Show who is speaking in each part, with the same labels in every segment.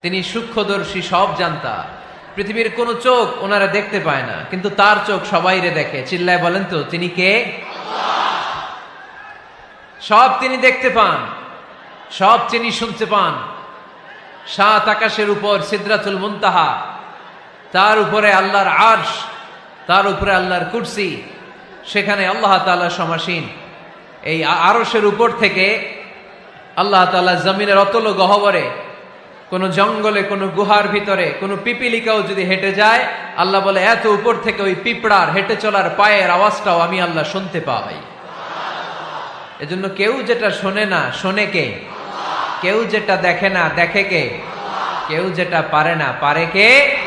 Speaker 1: তিনি সূক্ষ্মদর্শী, সব জানতা। পৃথিবীর কোন চোখ ওনারা দেখতে পায় না, কিন্তু তার চোখ সবাইরে দেখে। চিল্লায় বলেন তো তিনি কে? সব তিনি দেখতে পান, সব তিনি শুনতে পান। সাত আকাশের উপর সিদরাতুল মুনতাহা, তার উপরে আল্লাহর আরশ, তার উপরে আল্লাহর কুরসি, সেখানে আল্লাহ তাআলা সমাসীন। এই আরশের উপর থেকে আল্লাহ তাআলা জমিনের অতল গহ্বরে, কোন জঙ্গলে, কোন গুহার ভিতরে কোন পিপিলিকাও যদি হেঁটে যায়, আল্লাহ বলে এত উপর থেকে ওই পিঁপড়ার হেঁটে চলার পায়ের আওয়াজটাও আমি আল্লাহ শুনতে পাই। এজন্য কেউ যেটা শোনে না, শোনে কে? কেউ যেটা দেখে না, দেখে কে? কেউ যেটা পারে না, পারে কে?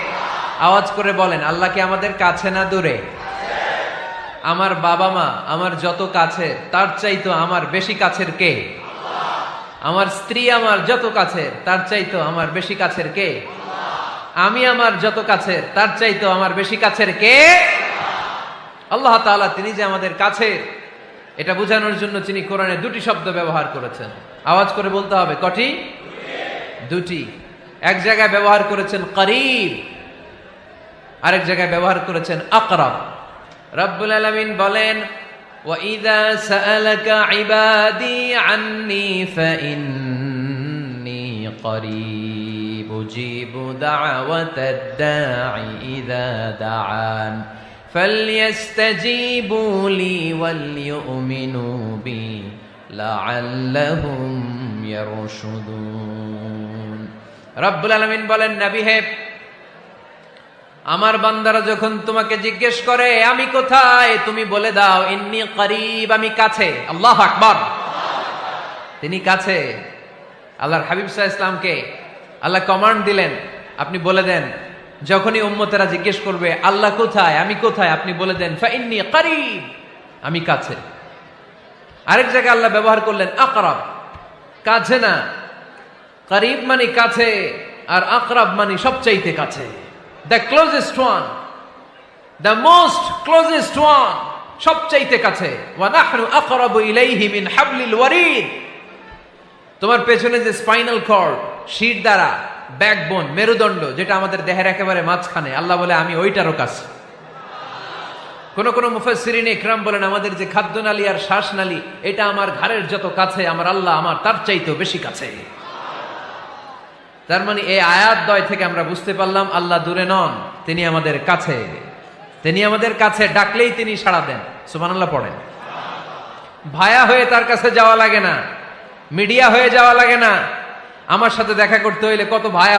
Speaker 1: আওয়াজ করে বলেন, আল্লাহ কি আমাদের কাছে না দূরে? আমার বাবা মা আমার যত কাছের, তার চাইতো আমার বেশি কাছের কে? আমার স্ত্রী আমার যত কাছের, তার চাইতো আমার বেশি কাছের কে? আমি আমার যত কাছের, তার চাইতো আমার বেশি কাছের কে? আল্লাহ তাআলা তিনি যে আমাদের কাছের, এটা বোঝানোর জন্য তিনি কোরআনে দুটি শব্দ ব্যবহার করেছেন। আওয়াজ করে বলতে হবে, কটি? দুটি। এক জায়গায় ব্যবহার করেছেন করিব, আরেক জায়গায় ব্যবহার করেছেন আকরাব। রব্বুল আলামিন বলেন, وَإِذَا سَأَلَكَ عِبَادِي عَنِّي فَإِنِّي قَرِيبٌ أُجِيبُ دَعْوَةَ الدَّاعِ إِذَا دَعَانِ فَلْيَسْتَجِيبُوا لِي وَلْيُؤْمِنُوا بِي لَعَلَّهُمْ يَرْشُدُونَ। রব্বুল আলামিন বলেন, নবী হে, আমার বান্দারা যখন তোমাকে জিজ্ঞেস করে আমি কোথায়, তুমি বলে দাও ইন্নী করিব, আমি কাছে। আল্লাহু আকবার। তিনি কাছে। আল্লাহর হাবিব সাল্লাল্লাহু আলাইহি ওয়াসাল্লামকে আল্লাহ কমান্ড দিলেন, আপনি বলে দেন, যখনই উম্মতেরা জিজ্ঞেস করবে আল্লাহ কোথায়, আমি কোথায়, আপনি বলে দেন ফাইন্নী করিব, আমি কাছে। আরেক জায়গায় আল্লাহ ব্যবহার করলেন আকরাব, কাছে না। করিব মানে কাছে, আর আকরাব মানে সবচাইতে কাছে। The closest one, the most closest one, সবচাইতে কাছে। ওয়া নাহনু আকরাবু ইলাইহি মিন হাবলিল ওয়ারিদ। তোমার পেছনে যে স্পাইনাল কর্ড, শির দ্বারা, ব্যাকবোন, মেরুদণ্ড, যেটা আমাদের দেহের একেবারে মাঝখানে, আল্লাহ বলে আমি ওইটারও কাছে। কোন কোন মুফাসসিরিন ইকরাম বলেন, আমাদের যে খাদ্যনালী আর শ্বাসনালী, এটা আমার ঘাড়ের যত কাছে, আমার আল্লাহ আমার তার চাইতেও বেশি কাছে। তার মানে এই আয়াত দ্বয় থেকে আমরা বুঝতে পারলাম আল্লাহ দূরে নন, তিনি আমাদের কাছে। তিনি আমাদের কাছে, ডাকলেই তিনি সাড়া দেন। সুবহানাল্লাহ পড়েন। ভায়া হয়ে তার কাছে যাওয়া লাগে না, মিডিয়া হয়ে যাওয়া লাগে না। আমার সাথে দেখা করতে হইলে কত ভায়া